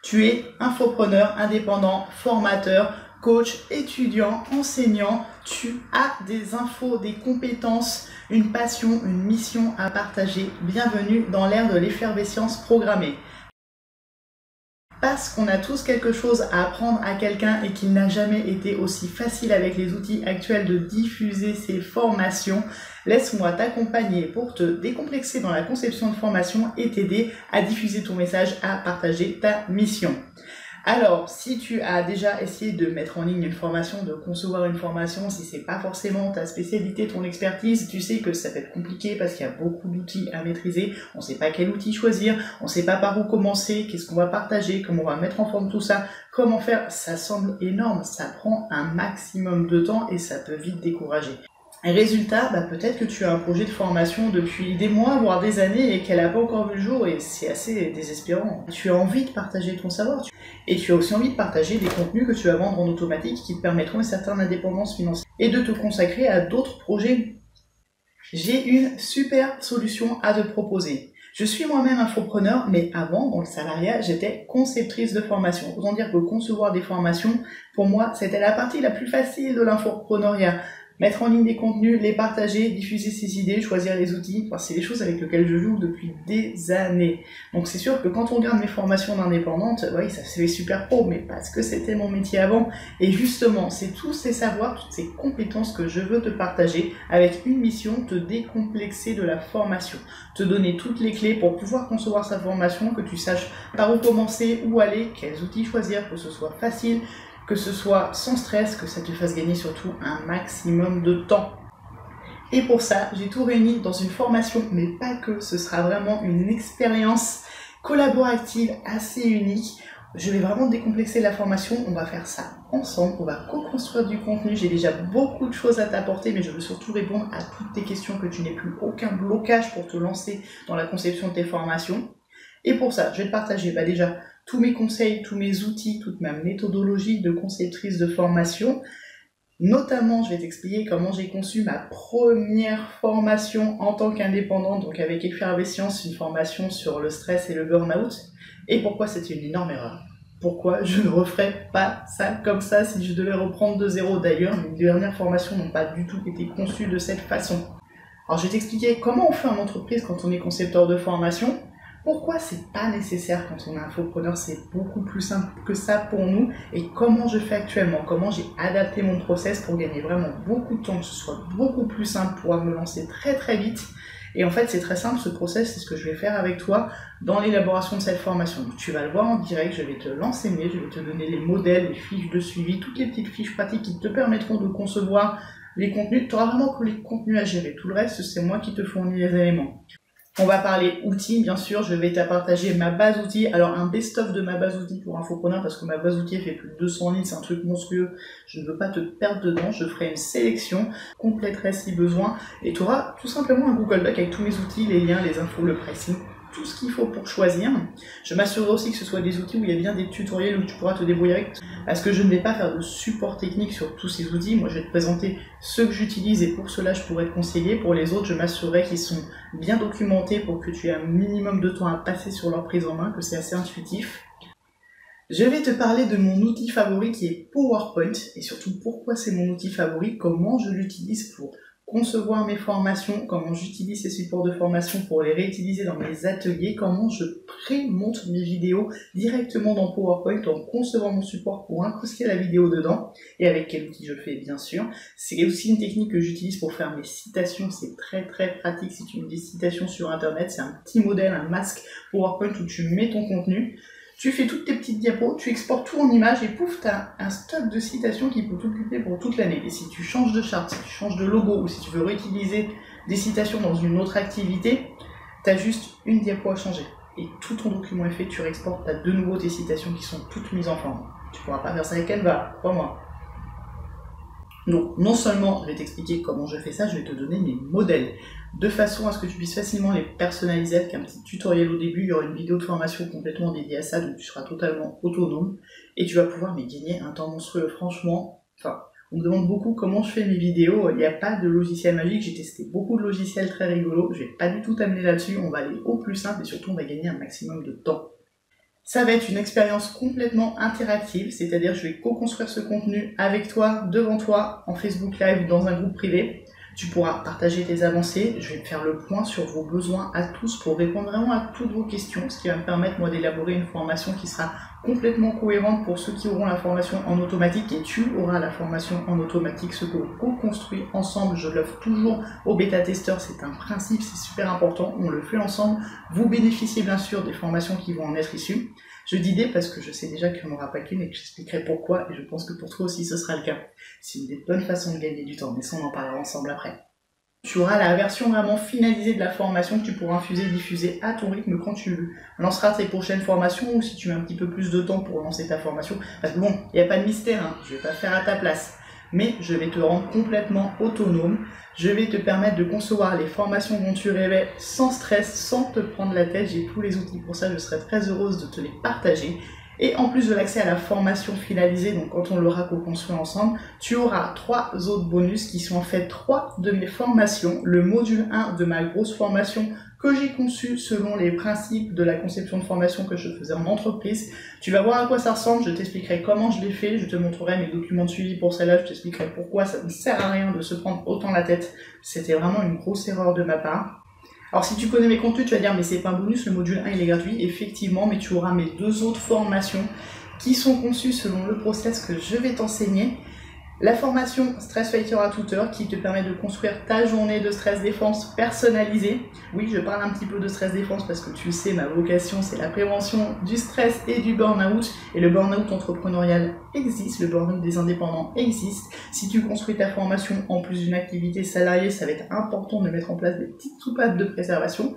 Tu es infopreneur, indépendant, formateur, coach, étudiant, enseignant. Tu as des infos, des compétences, une passion, une mission à partager. Bienvenue dans l'ère de l'effervescence programmée. Parce qu'on a tous quelque chose à apprendre à quelqu'un et qu'il n'a jamais été aussi facile avec les outils actuels de diffuser ses formations, laisse-moi t'accompagner pour te décomplexer dans la conception de formation et t'aider à diffuser ton message, à partager ta mission. Alors, si tu as déjà essayé de mettre en ligne une formation, de concevoir une formation, si c'est pas forcément ta spécialité, ton expertise, tu sais que ça peut être compliqué parce qu'il y a beaucoup d'outils à maîtriser, on sait pas quel outil choisir, on sait pas par où commencer, qu'est-ce qu'on va partager, comment on va mettre en forme tout ça, comment faire, ça semble énorme, ça prend un maximum de temps et ça peut vite décourager. Résultat, peut-être que tu as un projet de formation depuis des mois, voire des années et qu'elle n'a pas encore vu le jour et c'est assez désespérant. Tu as envie de partager ton savoir et tu as aussi envie de partager des contenus que tu vas vendre en automatique qui te permettront une certaine indépendance financière et de te consacrer à d'autres projets. J'ai une super solution à te proposer. Je suis moi-même infopreneur, mais avant, dans le salariat, j'étais conceptrice de formation. Autant dire que concevoir des formations, pour moi, c'était la partie la plus facile de l'infopreneuriat. Mettre en ligne des contenus, les partager, diffuser ses idées, choisir les outils, c'est des choses avec lesquelles je joue depuis des années. Donc c'est sûr que quand on regarde mes formations d'indépendante, oui, ça se fait super pro, mais parce que c'était mon métier avant. Et justement, c'est tous ces savoirs, toutes ces compétences que je veux te partager avec une mission, te décomplexer de la formation. Te donner toutes les clés pour pouvoir concevoir sa formation, que tu saches par où commencer, où aller, quels outils choisir, que ce soit facile, que ce soit sans stress, que ça te fasse gagner surtout un maximum de temps. Et pour ça, j'ai tout réuni dans une formation, mais pas que, ce sera vraiment une expérience collaborative assez unique. Je vais vraiment décomplexer la formation, on va faire ça ensemble, on va co-construire du contenu. J'ai déjà beaucoup de choses à t'apporter, mais je veux surtout répondre à toutes tes questions, que tu n'aies plus aucun blocage pour te lancer dans la conception de tes formations. Et pour ça, je vais te partager déjà tous mes conseils, tous mes outils, toute ma méthodologie de conceptrice de formation. Notamment, je vais t'expliquer comment j'ai conçu ma première formation en tant qu'indépendante, donc avec Effervescence, une formation sur le stress et le burn-out, et pourquoi c'était une énorme erreur. Pourquoi je ne referais pas ça comme ça si je devais reprendre de zéro. D'ailleurs, mes dernières formations n'ont pas du tout été conçues de cette façon. Alors, je vais t'expliquer comment on fait en entreprise quand on est concepteur de formation. Pourquoi c'est pas nécessaire quand on est infopreneur, c'est beaucoup plus simple que ça pour nous, et comment je fais actuellement, comment j'ai adapté mon process pour gagner vraiment beaucoup de temps, que ce soit beaucoup plus simple, pour pouvoir me lancer très très vite. Et en fait c'est très simple, ce process, c'est ce que je vais faire avec toi dans l'élaboration de cette formation. Donc, tu vas le voir en direct, je vais te l'enseigner, je vais te donner les modèles, les fiches de suivi, toutes les petites fiches pratiques qui te permettront de concevoir les contenus. Tu n'auras vraiment que les contenus à gérer, tout le reste c'est moi qui te fournis les éléments. On va parler outils, bien sûr, je vais te partager ma base outils. Alors un best-of de ma base outils pour infopreneur, parce que ma base outils fait plus de 200 lignes, c'est un truc monstrueux, je ne veux pas te perdre dedans, je ferai une sélection, compléterai si besoin, et tu auras tout simplement un Google Doc avec tous mes outils, les liens, les infos, le pricing, tout ce qu'il faut pour choisir. Je m'assurerai aussi que ce soit des outils où il y a bien des tutoriels où tu pourras te débrouiller avec, parce que je ne vais pas faire de support technique sur tous ces outils. Moi je vais te présenter ceux que j'utilise et pour cela je pourrais te conseiller. Pour les autres, je m'assurerai qu'ils sont bien documentés pour que tu aies un minimum de temps à passer sur leur prise en main, que c'est assez intuitif. Je vais te parler de mon outil favori qui est PowerPoint, et surtout pourquoi c'est mon outil favori, comment je l'utilise pour concevoir mes formations, comment j'utilise ces supports de formation pour les réutiliser dans mes ateliers, comment je pré-monte mes vidéos directement dans PowerPoint en concevant mon support pour incruster la vidéo dedans, et avec quel outil je le fais bien sûr. C'est aussi une technique que j'utilise pour faire mes citations, c'est très très pratique si tu mets des citations sur internet, c'est un petit modèle, un masque PowerPoint où tu mets ton contenu. Tu fais toutes tes petites diapos, tu exportes tout en image et pouf, tu as un stock de citations qui peut t'occuper pour toute l'année. Et si tu changes de charte, si tu changes de logo ou si tu veux réutiliser des citations dans une autre activité, tu as juste une diapo à changer. Et tout ton document est fait, tu réexportes, tu as de nouveau tes citations qui sont toutes mises en forme. Tu pourras pas faire ça avec Canva, crois-moi. Donc, non seulement je vais t'expliquer comment je fais ça, je vais te donner mes modèles, de façon à ce que tu puisses facilement les personnaliser avec un petit tutoriel au début. Il y aura une vidéo de formation complètement dédiée à ça, donc tu seras totalement autonome, et tu vas pouvoir gagner un temps monstrueux. Franchement, on me demande beaucoup comment je fais mes vidéos, il n'y a pas de logiciel magique, j'ai testé beaucoup de logiciels très rigolos, je vais pas du tout t'amener là-dessus, on va aller au plus simple, et surtout on va gagner un maximum de temps. Ça va être une expérience complètement interactive, c'est-à-dire je vais co-construire ce contenu avec toi, devant toi, en Facebook Live ou dans un groupe privé. Tu pourras partager tes avancées, je vais faire le point sur vos besoins à tous pour répondre vraiment à toutes vos questions, ce qui va me permettre moi d'élaborer une formation qui sera complètement cohérente pour ceux qui auront la formation en automatique et tu auras la formation en automatique, ce que l'on co-construit ensemble. Je l'offre toujours aux bêta-testeurs, c'est un principe, c'est super important, on le fait ensemble. Vous bénéficiez bien sûr des formations qui vont en être issues. Je dis des parce que je sais déjà qu'il n'y en aura pas qu'une et que j'expliquerai pourquoi, et je pense que pour toi aussi ce sera le cas. C'est une des bonnes façons de gagner du temps, mais ça on en parlera ensemble après. Tu auras la version vraiment finalisée de la formation que tu pourras infuser, diffuser à ton rythme quand tu lanceras tes prochaines formations ou si tu mets un petit peu plus de temps pour lancer ta formation. Parce que bon, il n'y a pas de mystère, hein, je ne vais pas faire à ta place. Mais je vais te rendre complètement autonome. Je vais te permettre de concevoir les formations dont tu rêvais sans stress, sans te prendre la tête. J'ai tous les outils pour ça, je serai très heureuse de te les partager. Et en plus de l'accès à la formation finalisée, donc quand on l'aura co-construit ensemble, tu auras 3 autres bonus qui sont en fait 3 de mes formations. Le module 1 de ma grosse formation que j'ai conçue selon les principes de la conception de formation que je faisais en entreprise. Tu vas voir à quoi ça ressemble, je t'expliquerai comment je l'ai fait, je te montrerai mes documents de suivi pour celle-là, je t'expliquerai pourquoi ça ne sert à rien de se prendre autant la tête. C'était vraiment une grosse erreur de ma part. Alors si tu connais mes contenus, tu vas dire mais c'est pas un bonus, le module 1 il est gratuit, effectivement, mais tu auras mes 2 autres formations qui sont conçues selon le process que je vais t'enseigner. La formation Stress Fighter à toute heure qui te permet de construire ta journée de stress défense personnalisée. Oui, je parle un petit peu de stress défense parce que tu sais, ma vocation c'est la prévention du stress et du burn-out. Et le burn-out entrepreneurial existe, le burn-out des indépendants existe. Si tu construis ta formation en plus d'une activité salariée, ça va être important de mettre en place des petites soupapes de préservation.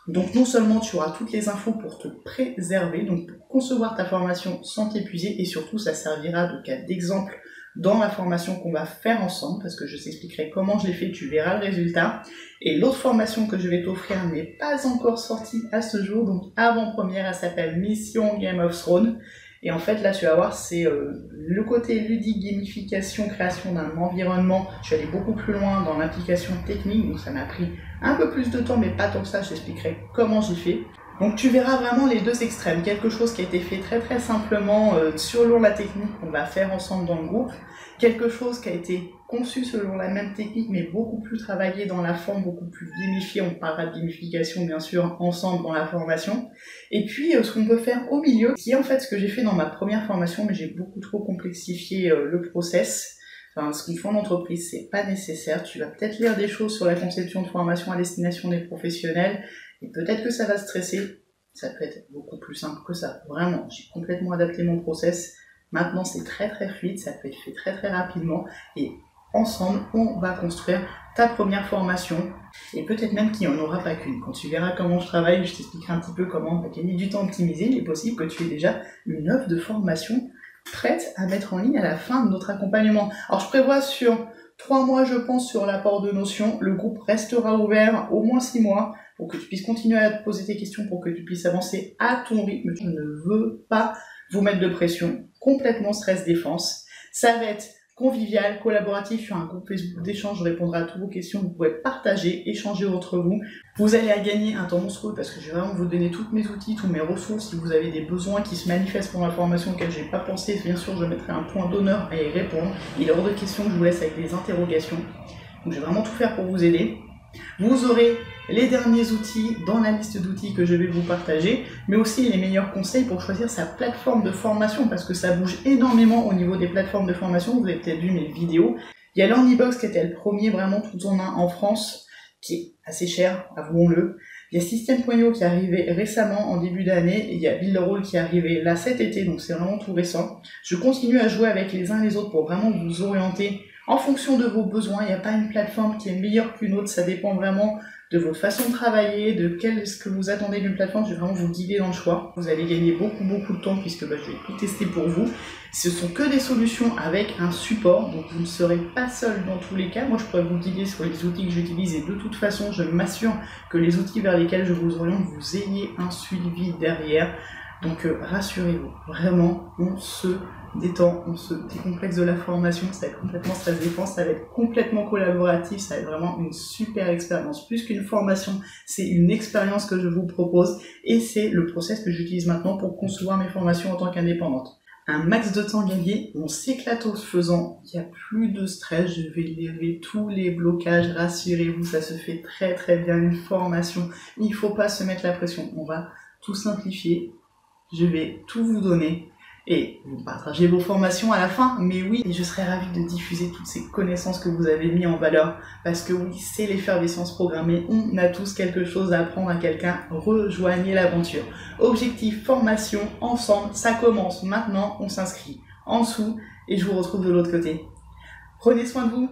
Donc non seulement tu auras toutes les infos pour te préserver, donc pour concevoir ta formation sans t'épuiser, et surtout ça servira de cas d'exemple dans la formation qu'on va faire ensemble, parce que je t'expliquerai comment je l'ai fait, tu verras le résultat. Et l'autre formation que je vais t'offrir n'est pas encore sortie à ce jour, donc avant-première, elle s'appelle Mission Game of Thrones. Et en fait, là, tu vas voir, c'est le côté ludique, gamification, création d'un environnement. Je suis allée beaucoup plus loin dans l'application technique, donc ça m'a pris un peu plus de temps, mais pas tant que ça, je t'expliquerai comment j'ai fait. Donc tu verras vraiment les deux extrêmes, quelque chose qui a été fait très très simplement selon la technique qu'on va faire ensemble dans le groupe, quelque chose qui a été conçu selon la même technique mais beaucoup plus travaillé dans la forme, beaucoup plus gamifié, on parlera de gamification bien sûr ensemble dans la formation, et puis ce qu'on peut faire au milieu, qui est en fait ce que j'ai fait dans ma première formation, mais j'ai beaucoup trop complexifié le process. Enfin, ce qu'il faut en entreprise, c'est pas nécessaire, tu vas peut-être lire des choses sur la conception de formation à destination des professionnels, et peut-être que ça va stresser, ça peut être beaucoup plus simple que ça. Vraiment, j'ai complètement adapté mon process. Maintenant, c'est très très fluide, ça peut être fait très très rapidement. Et ensemble, on va construire ta première formation. Et peut-être même qu'il n'y en aura pas qu'une. Quand tu verras comment je travaille, je t'expliquerai un petit peu comment on va gagner du temps optimisé. Il est possible que tu aies déjà une offre de formation prête à mettre en ligne à la fin de notre accompagnement. Alors, je prévois sur 3 mois, je pense, sur l'apport de notions. Le groupe restera ouvert au moins 6 mois pour que tu puisses continuer à te poser tes questions, pour que tu puisses avancer à ton rythme. Je ne veux pas vous mettre de pression, complètement stress défense. Ça va être convivial, collaboratif sur un groupe Facebook d'échange. Je répondrai à toutes vos questions, vous pouvez partager, échanger entre vous. Vous allez gagner un temps monstrueux parce que je vais vraiment vous donner tous mes outils, toutes mes ressources. Si vous avez des besoins qui se manifestent pendant la formation auxquels je n'ai pas pensé, bien sûr, je mettrai un point d'honneur à y répondre. Il est hors de question que je vous laisse avec des interrogations. Donc je vais vraiment tout faire pour vous aider. Vous aurez les derniers outils dans la liste d'outils que je vais vous partager, mais aussi les meilleurs conseils pour choisir sa plateforme de formation, parce que ça bouge énormément au niveau des plateformes de formation. Vous avez peut-être vu mes vidéos. Il y a Learnybox qui était le premier vraiment tout en un en France, qui est assez cher, avouons-le. Il y a System.io qui est arrivé récemment en début d'année, et il y a Builderall qui est arrivé là cet été, donc c'est vraiment tout récent. Je continue à jouer avec les uns les autres pour vraiment vous orienter en fonction de vos besoins. Il n'y a pas une plateforme qui est meilleure qu'une autre, ça dépend vraiment de votre façon de travailler, de ce que vous attendez d'une plateforme. Je vais vraiment vous guider dans le choix. Vous allez gagner beaucoup de temps puisque je vais tout tester pour vous. Ce sont que des solutions avec un support, donc vous ne serez pas seul dans tous les cas. Moi, je pourrais vous guider sur les outils que j'utilise et de toute façon, je m'assure que les outils vers lesquels je vous oriente, vous ayez un suivi derrière. Donc rassurez-vous, vraiment, on se détend, on se décomplexe de la formation, ça va être complètement stress défense, ça va être complètement collaboratif, ça va être vraiment une super expérience. Plus qu'une formation, c'est une expérience que je vous propose et c'est le process que j'utilise maintenant pour concevoir mes formations en tant qu'indépendante. Un max de temps gagné, on s'éclate en se faisant, il n'y a plus de stress, je vais lever tous les blocages, rassurez-vous, ça se fait très très bien une formation, il ne faut pas se mettre la pression, on va tout simplifier, je vais tout vous donner et vous partagez vos formations à la fin, mais oui, et je serais ravie de diffuser toutes ces connaissances que vous avez mis en valeur, parce que oui, c'est l'effervescence programmée, on a tous quelque chose à apprendre à quelqu'un, rejoignez l'aventure. Objectif, formation, ensemble, ça commence maintenant, on s'inscrit en dessous, et je vous retrouve de l'autre côté. Prenez soin de vous.